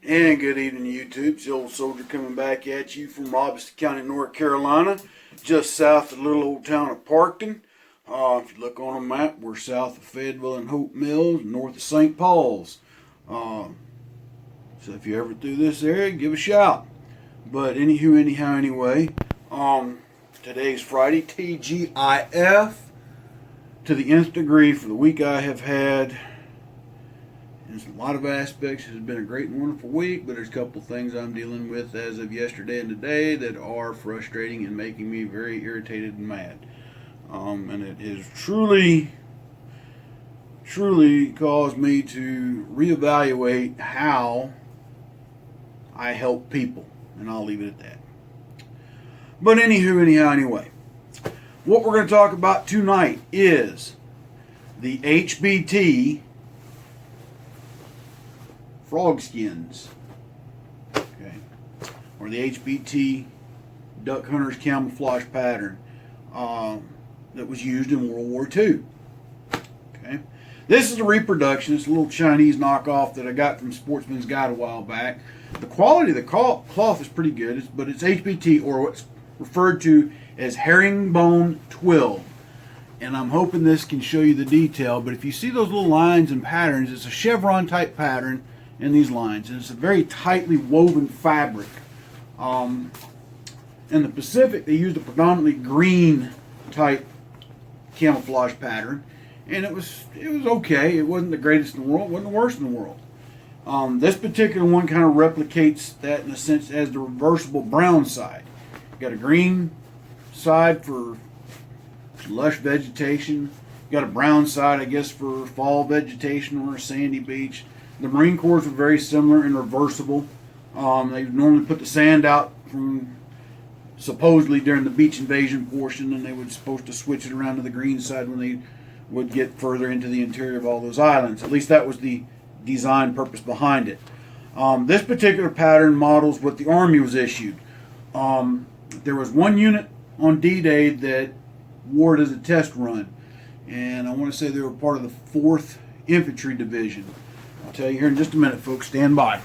And good evening, YouTube. It's the old soldier coming back at you from Robeson County, North Carolina, just south of the little old town of Parkton. If you look on a map, we're south of Fayetteville and Hope Mills, north of St. Paul's. So if you're ever through this area, give a shout. But anyway, today's Friday, TGIF, to the nth degree for the week I have had. In a lot of aspects, it has been a great and wonderful week, but there's a couple things I'm dealing with as of yesterday and today that are frustrating and making me very irritated and mad. And it has truly caused me to reevaluate how I help people, and I'll leave it at that. But anyway, what we're going to talk about tonight is the HBT frog skins, okay, or the HBT duck hunters camouflage pattern that was used in World War II. Okay, this is a reproduction. It's a little Chinese knockoff that I got from Sportsman's Guide a while back. The quality of the cloth is pretty good, but it's HBT, or what's referred to as herringbone twill. And I'm hoping this can show you the detail, but if you see those little lines and patterns, it's a chevron type pattern in these lines, and it's a very tightly woven fabric. In the Pacific, they used a predominantly green type camouflage pattern, and it was okay. It wasn't the greatest in the world, it wasn't the worst in the world. This particular one kind of replicates that in a sense as the reversible brown side. You got a green side for lush vegetation. You got a brown side, I guess, for fall vegetation or a sandy beach. The Marine Corps were very similar and reversible. They normally put the sand out from supposedly during the beach invasion portion, and they were supposed to switch it around to the green side when they would get further into the interior of all those islands. At least that was the design purpose behind it. This particular pattern models what the Army was issued. There was one unit on D-Day that wore it as a test run, and I want to say they were part of the 4th Infantry Division. I'll tell you here in just a minute, folks. Stand by.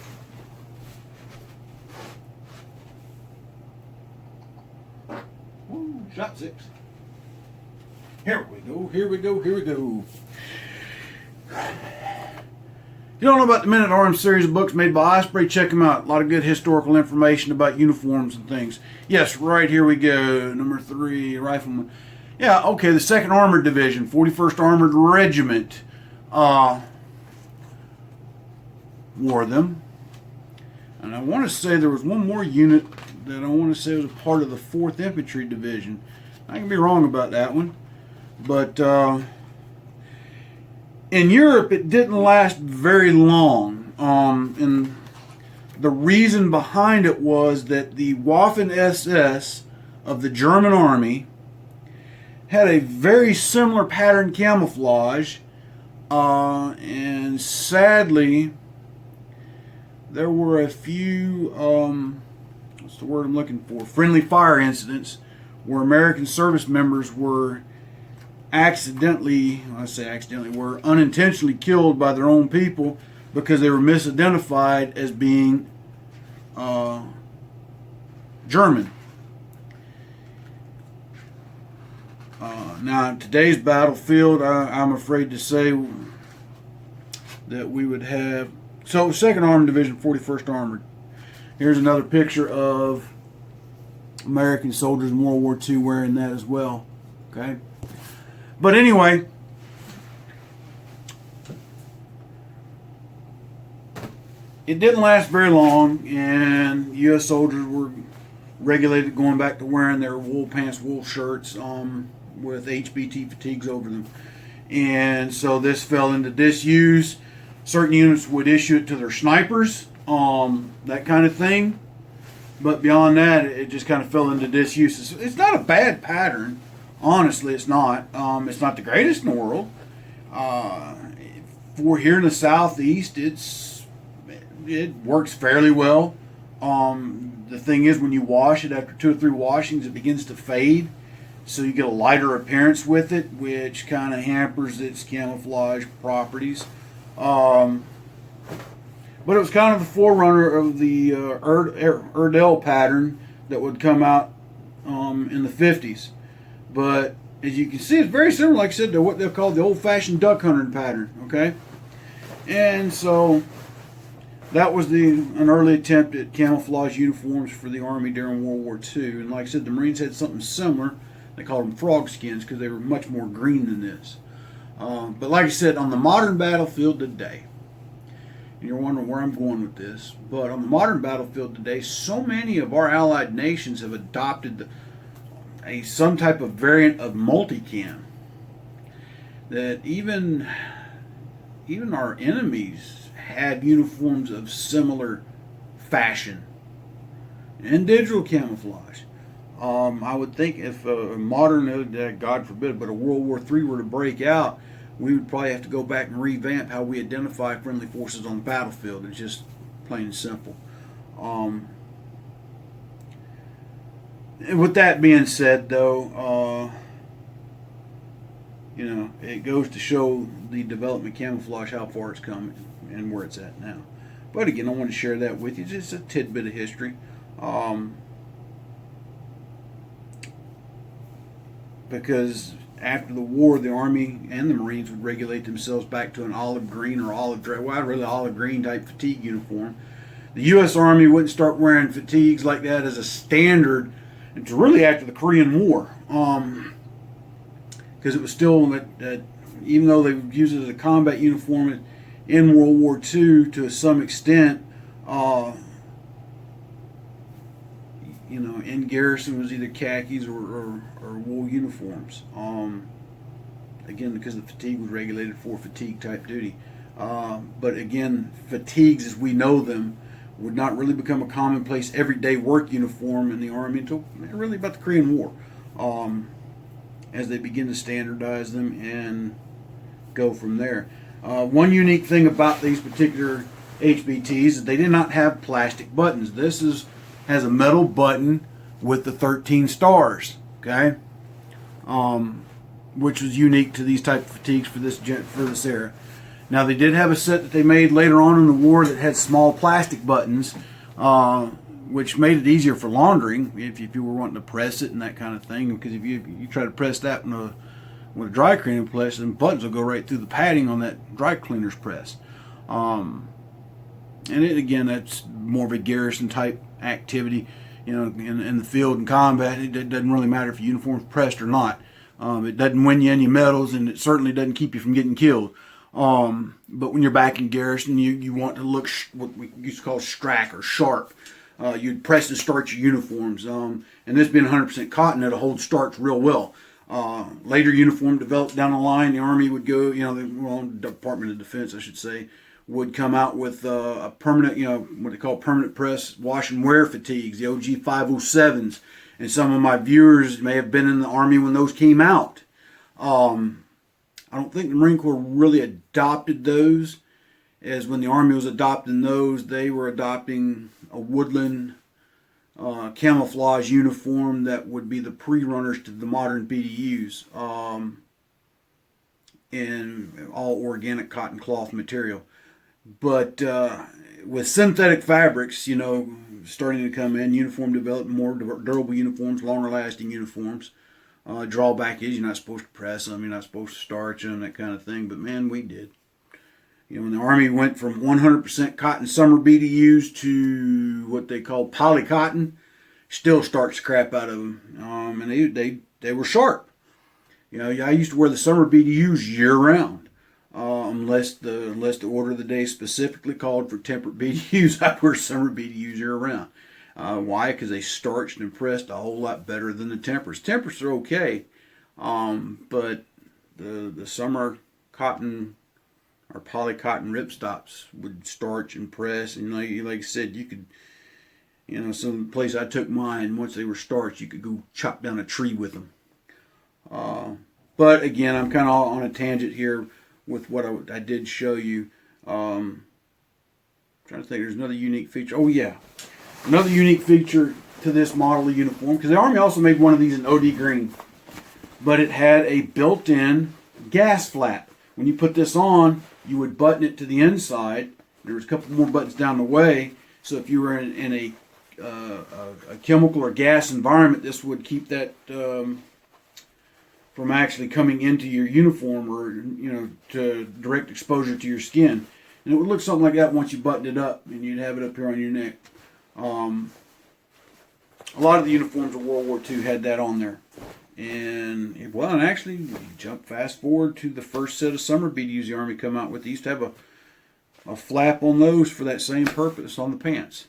Ooh, shot 6. Here we go. If you don't know about the Men at Arms series of books made by Osprey, check them out. A lot of good historical information about uniforms and things. Yes, right here we go. Number 3, Rifleman. Yeah, okay, the 2nd Armored Division, 41st Armored Regiment. Wore them. And I want to say there was one more unit that I want to say was a part of the 4th Infantry Division. I can be wrong about that one. But in Europe, it didn't last very long. And the reason behind it was that the Waffen SS of the German Army had a very similar pattern camouflage. And sadly, there were a few, what's the word I'm looking for, friendly fire incidents where American service members were were unintentionally killed by their own people because they were misidentified as being German. Now, in today's battlefield, I'm afraid to say that we would have... So, 2nd Armored Division, 41st Armored. Here's another picture of American soldiers in World War II wearing that as well. Okay? But anyway, it didn't last very long, and U.S. soldiers were regulated going back to wearing their wool pants, wool shirts with HBT fatigues over them. And so this fell into disuse. Certain units would issue it to their snipers, that kind of thing. But beyond that, it just kind of fell into disuse. It's not a bad pattern. Honestly, it's not. It's not the greatest in the world. For here in the southeast, it works fairly well. The thing is, when you wash it, after 2 or 3 washings, it begins to fade. So you get a lighter appearance with it, which kind of hampers its camouflage properties. But it was kind of the forerunner of the Erdell pattern that would come out in the 50s. But as you can see, it's very similar, like I said, to what they'll call the old-fashioned duck hunting pattern. Okay, and so that was an early attempt at camouflage uniforms for the Army during World War II. And like I said, the Marines had something similar. They called them frog skins because they were much more green than this. But like I said, on the modern battlefield today, and you're wondering where I'm going with this, but on the modern battlefield today, so many of our allied nations have adopted some type of variant of multicam that even our enemies have uniforms of similar fashion and digital camouflage. I would think if a modern, God forbid, but a World War III were to break out, we would probably have to go back and revamp how we identify friendly forces on the battlefield. It's just plain and simple. With that being said, though, it goes to show the development camouflage, how far it's come and where it's at now. But again, I want to share that with you. Just a tidbit of history. Because after the war, the Army and the Marines would regulate themselves back to an olive green or olive green type fatigue uniform. The U.S. Army wouldn't start wearing fatigues like that as a standard until really after the Korean War. Because it was still that even though they would use it as a combat uniform in World War II to some extent, in garrison was either khakis or wool uniforms. Again, because the fatigue was regulated for fatigue type duty. But again, fatigues as we know them would not really become a commonplace everyday work uniform in the Army until really about the Korean War. As they begin to standardize them and go from there. One unique thing about these particular HBTs is they did not have plastic buttons. This has a metal button with the 13 stars, okay? Which was unique to these type of fatigues for this era. Now they did have a set that they made later on in the war that had small plastic buttons, which made it easier for laundering if you were wanting to press it and that kind of thing. Because if you try to press that with a dry cleaning press, then buttons will go right through the padding on that dry cleaner's press. And again, that's more of a garrison type activity. In the field and combat, it doesn't really matter if your uniform's pressed or not. It doesn't win you any medals, and it certainly doesn't keep you from getting killed. But when you're back in garrison, you want to look what we used to call strack or sharp. You'd press and starch your uniforms. And this being 100% cotton, it'll hold starch real well. Later uniform developed down the line, the Army would go, the Department of Defense, I should say, would come out with a permanent, what they call permanent press wash and wear fatigues, the OG 507s. And some of my viewers may have been in the Army when those came out. I don't think the Marine Corps really adopted those, as when the Army was adopting those, they were adopting a woodland camouflage uniform that would be the pre-runners to the modern BDUs, in all organic cotton cloth material. But with synthetic fabrics, starting to come in, uniform development, more durable uniforms, longer lasting uniforms. Drawback is you're not supposed to press them, you're not supposed to starch them, that kind of thing. But man, we did. When the Army went from 100% cotton summer BDUs to what they call polycotton, still starched the crap out of them. And they were sharp. I used to wear the summer BDUs year round. Unless the order of the day specifically called for temperate BDUs, I wear summer BDUs year round. Why? Because they starched and pressed a whole lot better than the tempers. Tempers are okay, but the summer cotton or polycotton ripstops would starch and press, and like I said, you could, some place I took mine, once they were starched, you could go chop down a tree with them. But again, I'm kind of on a tangent here with what I did show you. Trying to think, there's another unique feature. Oh yeah, another unique feature to this model of uniform, because the Army also made one of these in OD green, but it had a built-in gas flap. When you put this on, you would button it to the inside, There was a couple more buttons down the way, so if you were in a chemical or gas environment, this would keep that from actually coming into your uniform, or to direct exposure to your skin. And it would look something like that once you buttoned it up, and you'd have it up here on your neck. A lot of the uniforms of World War II had that on there. And actually, you jump fast forward to the first set of summer BDUs the Army come out with. They used to have a flap on those for that same purpose on the pants.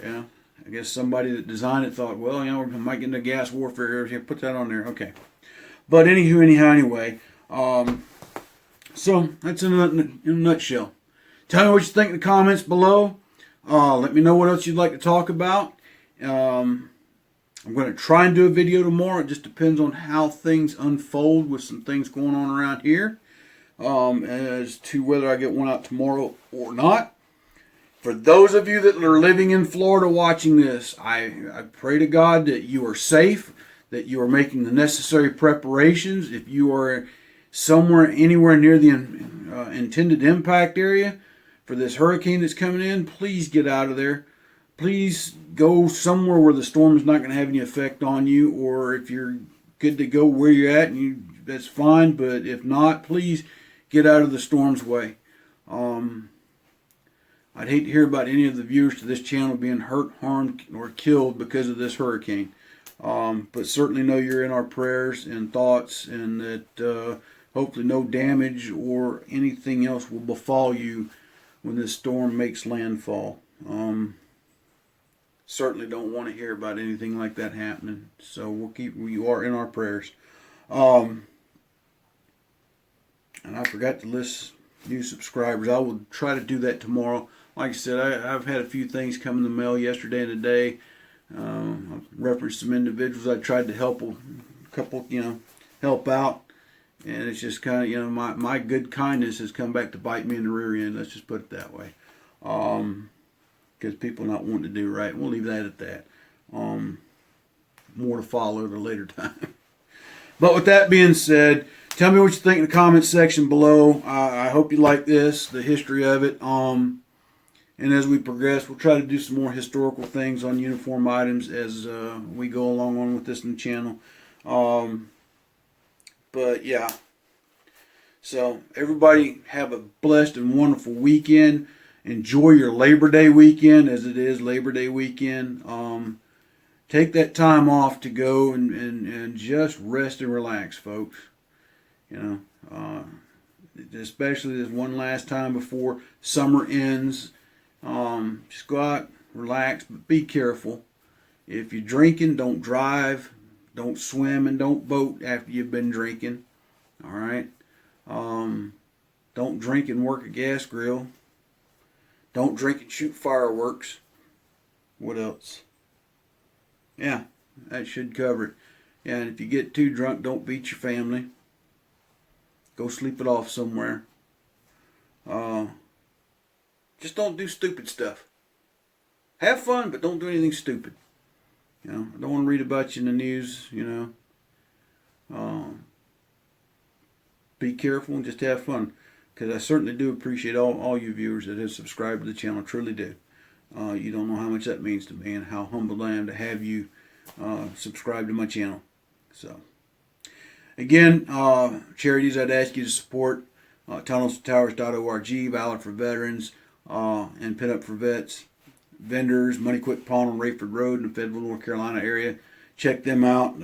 Yeah, I guess somebody that designed it thought, well, we might get into gas warfare here, put that on there. Okay. But anyway, so that's in a nutshell. Tell me what you think in the comments below. Let me know what else you'd like to talk about. I'm going to try and do a video tomorrow. It just depends on how things unfold with some things going on around here, as to whether I get one out tomorrow or not. For those of you that are living in Florida watching this, I pray to God that you are safe, that you are making the necessary preparations. If you are anywhere near the intended impact area for this hurricane that's coming in, please get out of there. Please go somewhere where the storm is not going to have any effect on you, or if you're good to go where you're at, that's fine. But if not, please get out of the storm's way. I'd hate to hear about any of the viewers to this channel being hurt, harmed, or killed because of this hurricane. But certainly know you're in our prayers and thoughts, and that hopefully no damage or anything else will befall you when this storm makes landfall. Certainly don't want to hear about anything like that happening. So you are in our prayers. And I forgot to list new subscribers. I will try to do that tomorrow. Like I said, I've had a few things come in the mail yesterday and today. I've referenced some individuals I tried to help a couple, help out. And it's just kind of, my good kindness has come back to bite me in the rear end. Let's just put it that way. Because people not wanting to do right. We'll leave that at that. More to follow at a later time. But with that being said, tell me what you think in the comments section below. I hope you like this, the history of it. And as we progress, we'll try to do some more historical things on uniform items as we go along on with this in the channel. But yeah. So everybody have a blessed and wonderful weekend. Enjoy your Labor Day weekend, as it is Labor Day weekend. Take that time off to go and just rest and relax, folks. Especially this one last time before summer ends. Just go out, relax, but be careful. If you're drinking, don't drive. Don't swim and don't boat after you've been drinking. All right. Don't drink and work a gas grill. Don't drink and shoot fireworks. What else? Yeah, that should cover it. Yeah, and if you get too drunk, don't beat your family. Go sleep it off somewhere. Just don't do stupid stuff. Have fun, but don't do anything stupid. I don't want to read about you in the news, Be careful and just have fun. Because I certainly do appreciate all you viewers that have subscribed to the channel. Truly do. You don't know how much that means to me and how humbled I am to have you subscribe to my channel. So, again, charities I'd ask you to support. TunnelsTowers.org, Valor for Veterans, and Pin Up for Vets. Vendors, Money Quick Pawn on Rayford Road in the Fayetteville, North Carolina area. Check them out.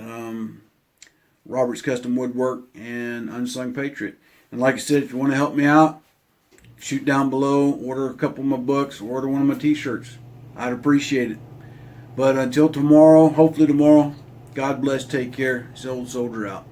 Robert's Custom Woodwork and Unsung Patriot. And like I said, if you want to help me out, shoot down below, order a couple of my books, order one of my t-shirts. I'd appreciate it. But until tomorrow, hopefully tomorrow, God bless, take care. This old soldier out.